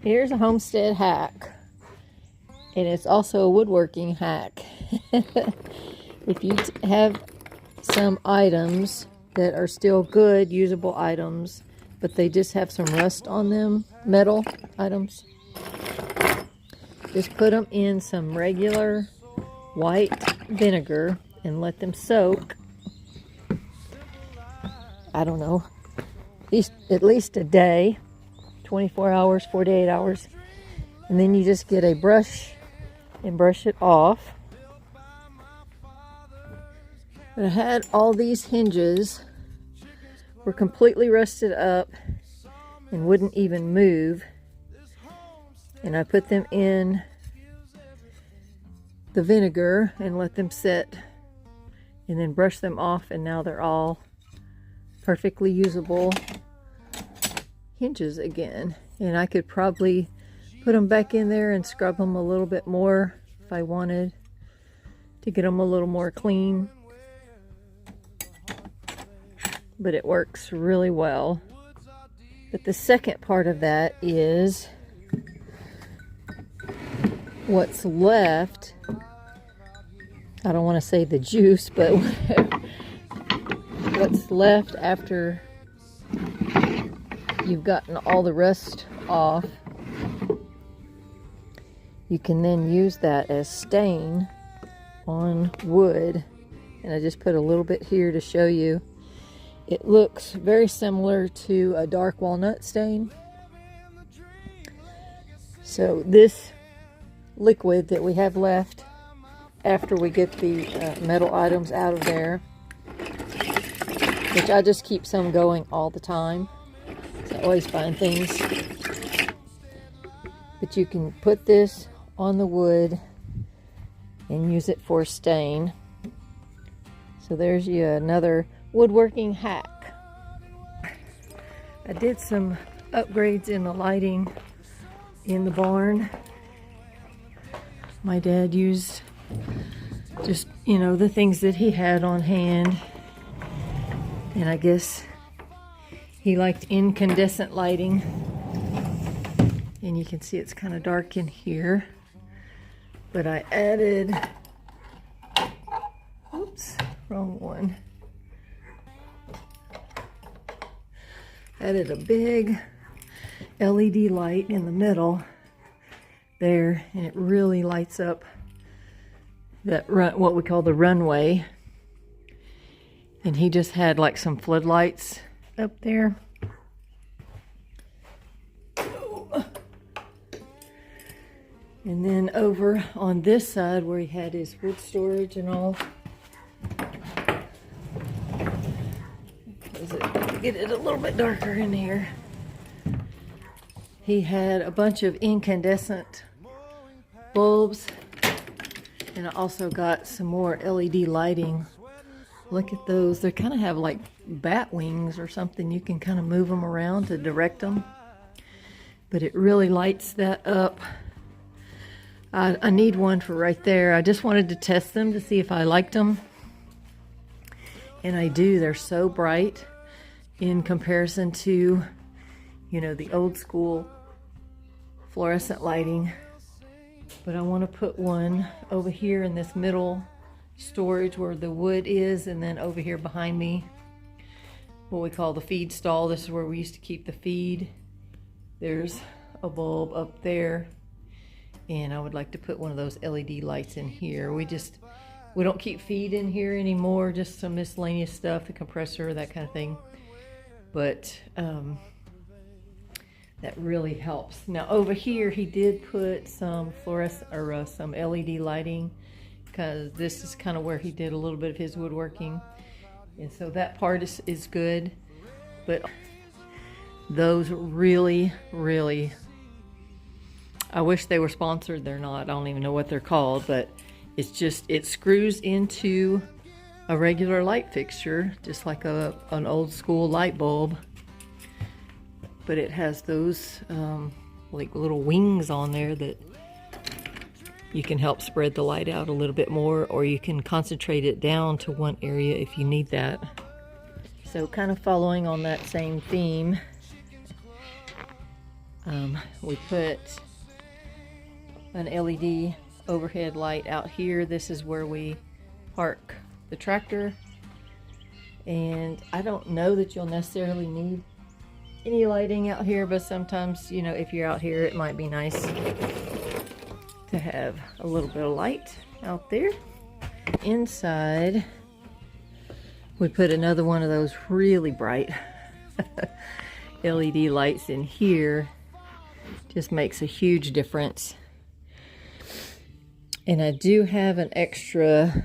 Here's a homestead hack, and it's also a woodworking hack. If you have some items that are still good, usable items, but they just have some rust on them, metal items, just put them in some regular white vinegar and let them soak, I don't know, at least a day, 24 hours, 48 hours. And then you just get a brush and brush it off. But I had all these hinges were completely rusted up and wouldn't even move. And I put them in the vinegar and let them sit and then brush them off, and now they're all perfectly usable hinges again. And I could probably put them back in there and scrub them a little bit more if I wanted to get them a little more clean. But it works really well. But the second part of that is what's left. I don't want to say the juice, but what's left after you've gotten all the rust off, you can then use that as stain on wood. And I just put a little bit here to show you. It looks very similar to a dark walnut stain. So this liquid that we have left after we get the metal items out of there, which I just keep some going all the time. So I always find things. But you can put this on the wood and use it for stain. So there's you another woodworking hack. I did some upgrades in the lighting in the barn. My dad used just, the things that he had on hand. And I guess he liked incandescent lighting. And you can see it's kind of dark in here. But I added, oops, wrong one. Added a big LED light in the middle there, and it really lights up that what we call the runway. And he just had like some floodlights up there. And then over on this side where he had his wood storage and all, get it a little bit darker in here. He had a bunch of incandescent bulbs, and I also got some more LED lighting. Look at those. They kind of have like bat wings or something. You can kind of move them around to direct them, but it really lights that up. I need one for right there. I just wanted to test them to see if I liked them, and I do. They're so bright in comparison to, the old school fluorescent lighting. But I want to put one over here in this middle storage where the wood is, and then over here behind me, what we call the feed stall. This is where we used to keep the feed. There's a bulb up there, and I would like to put one of those LED lights in here. We don't keep feed in here anymore, just some miscellaneous stuff, the compressor, that kind of thing. But that really helps. Now over here, he did put some fluorescent or some LED lighting, because this is kind of where he did a little bit of his woodworking, and so that part is good. But those really, I wish they were sponsored. They're not. I don't even know what they're called, but it screws into a regular light fixture, just like an old school light bulb. But it has those like little wings on there that you can help spread the light out a little bit more, or you can concentrate it down to one area if you need that. So kind of following on that same theme, We put an LED overhead light out here. This is where we park the tractor. And I don't know that you'll necessarily need any lighting out here, but sometimes, you know, if you're out here, it might be nice to have a little bit of light out there. Inside, we put another one of those really bright LED lights in here. Just makes a huge difference. And I do have an extra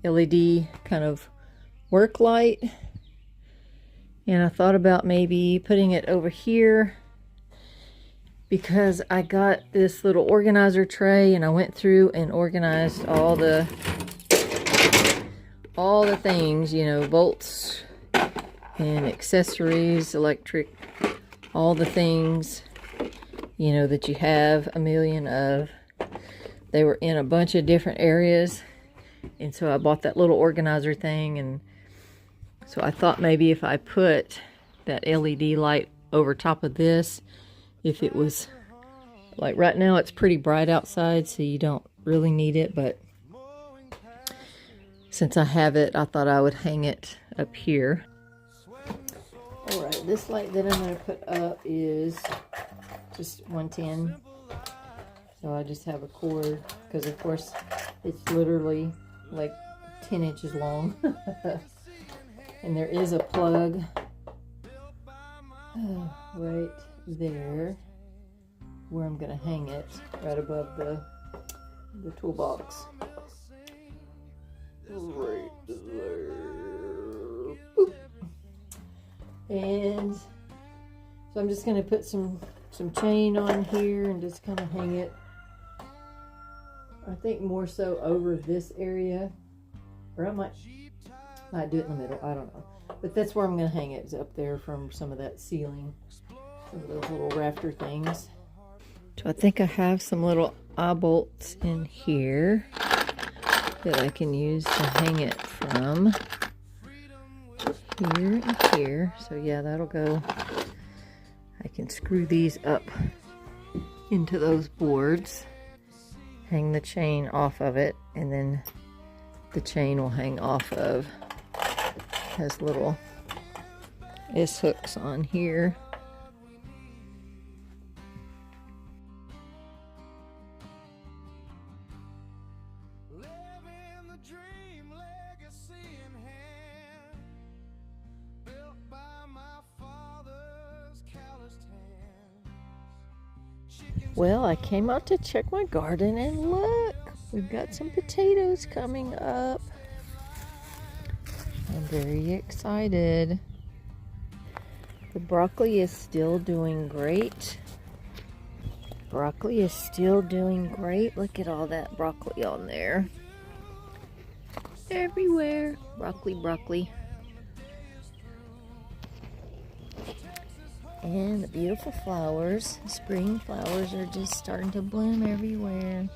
LED kind of work light, and I thought about maybe putting it over here because I got this little organizer tray and I went through and organized all the things, you know, bolts and accessories, electric, all the things, you know, that you have a million of. They were in a bunch of different areas, and so I bought that little organizer thing. And so I thought maybe if I put that LED light over top of this, if it was, like right now it's pretty bright outside, so you don't really need it, but since I have it, I thought I would hang it up here. Alright, this light that I'm going to put up is just 110. So I just have a cord, because of course it's literally like 10 inches long. And there is a plug right there where I'm going to hang it, right above the toolbox. Right there. Boop. And so I'm just going to put some chain on here and just kind of hang it, I think more so over this area, or I might do it in the middle, I don't know. But that's where I'm going to hang it, is up there from some of that ceiling, some of those little rafter things. So I think I have some little eye bolts in here that I can use to hang it from here and here. So yeah, that'll go. I can screw these up into those boards, hang the chain off of it, and then the chain will hang off of, has little S hooks on here. Well, I came out to check my garden, and look, we've got some potatoes coming up. I'm very excited. The broccoli is still doing great. Broccoli is still doing great. Look at all that broccoli on there. Everywhere. Broccoli, broccoli. And the beautiful flowers, spring flowers, are just starting to bloom everywhere.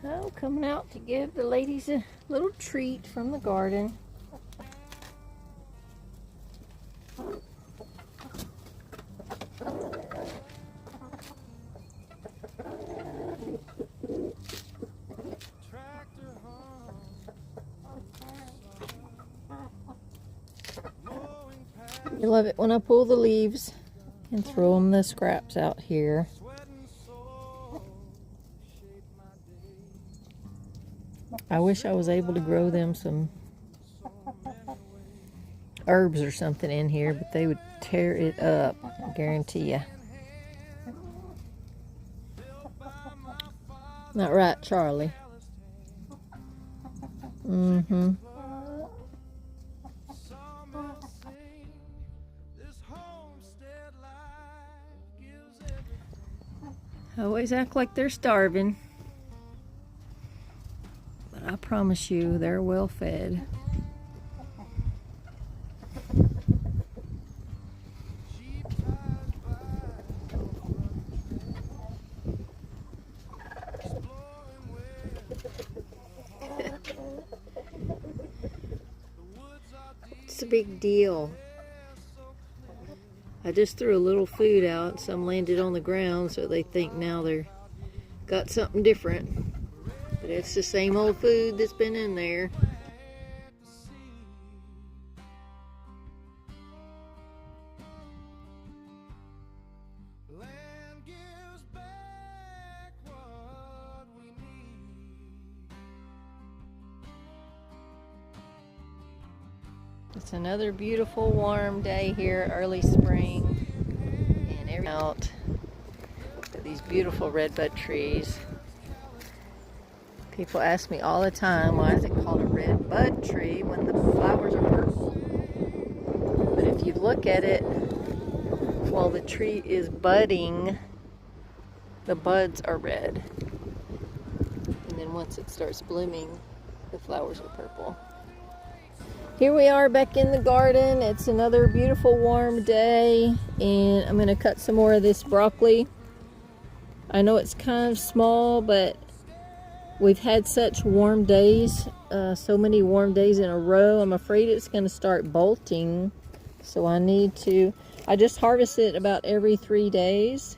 Oh, coming out to give the ladies a little treat from the garden. You love it when I pull the leaves and throw them the scraps out here. I wish I was able to grow them some herbs or something in here, but they would tear it up, I guarantee you. Not right, Charlie? Mm-hmm. Always act like they're starving, but I promise you they're well fed. What's the big deal? I just threw a little food out. Some landed on the ground, so they think now they're got something different. But it's the same old food that's been in there. It's another beautiful warm day here, early spring, and out these beautiful redbud trees. People ask me all the time, why is it called a redbud tree when the flowers are purple? But if you look at it while the tree is budding, the buds are red. And then once it starts blooming, the flowers are purple. Here we are back in the garden. It's another beautiful warm day, and I'm going to cut some more of this broccoli. I know it's kind of small, but we've had such warm days, so many warm days in a row. I'm afraid it's going to start bolting, so I just harvest it about every 3 days,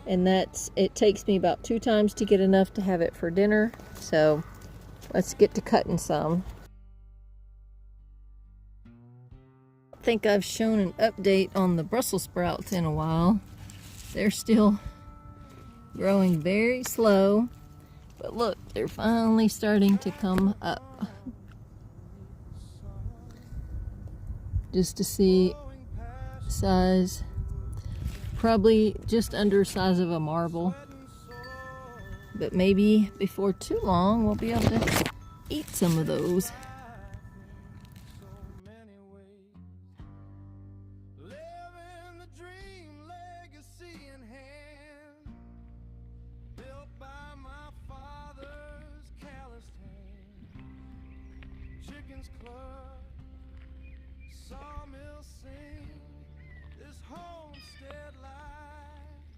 and it takes me about 2 times to get enough to have it for dinner. So let's get to cutting some. I think I've shown an update on the Brussels sprouts in a while. They're still growing very slow, but look, they're finally starting to come up. Just to see size, probably just under size of a marble, but maybe before too long we'll be able to eat some of those. This homestead life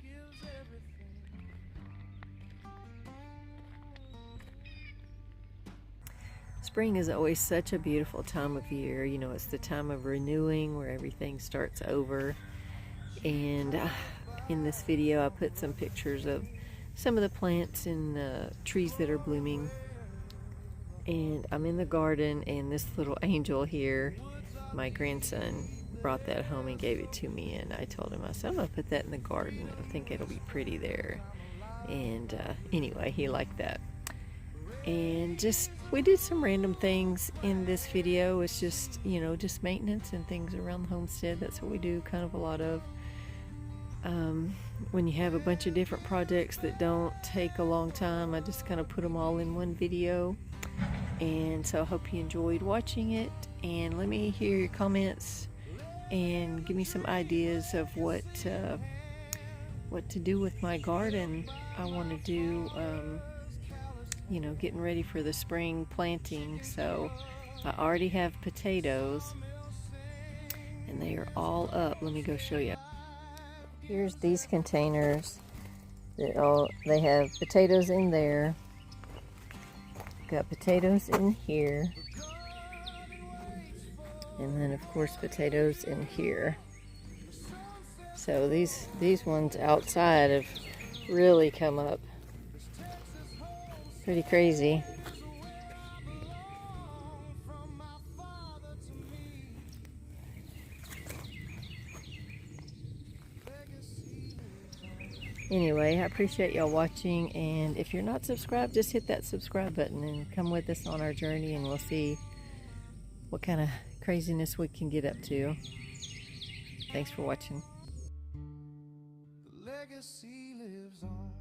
gives everything. Spring is always such a beautiful time of year. You know, it's the time of renewing where everything starts over. And in this video I put some pictures of some of the plants and trees that are blooming. And I'm in the garden, and this little angel here, my grandson brought that home and gave it to me, and I told him, I said, I'm gonna put that in the garden. I think it'll be pretty there. And anyway, he liked that. And we did some random things in this video. It's just, you know, just maintenance and things around the homestead. That's what we do kind of a lot of. When you have a bunch of different projects that don't take a long time, I just kind of put them all in one video. And so I hope you enjoyed watching it, and let me hear your comments and give me some ideas of what to do with my garden. I want to do you know, getting ready for the spring planting. So I already have potatoes, and they are all up. Let me go show you. Here's these containers. They have potatoes in there. Got potatoes in here, and then of course potatoes in here. So these ones outside have really come up. Pretty crazy. Anyway, I appreciate y'all watching, and if you're not subscribed, just hit that subscribe button and come with us on our journey, and we'll see what kind of craziness we can get up to. Thanks for watching. The legacy lives on.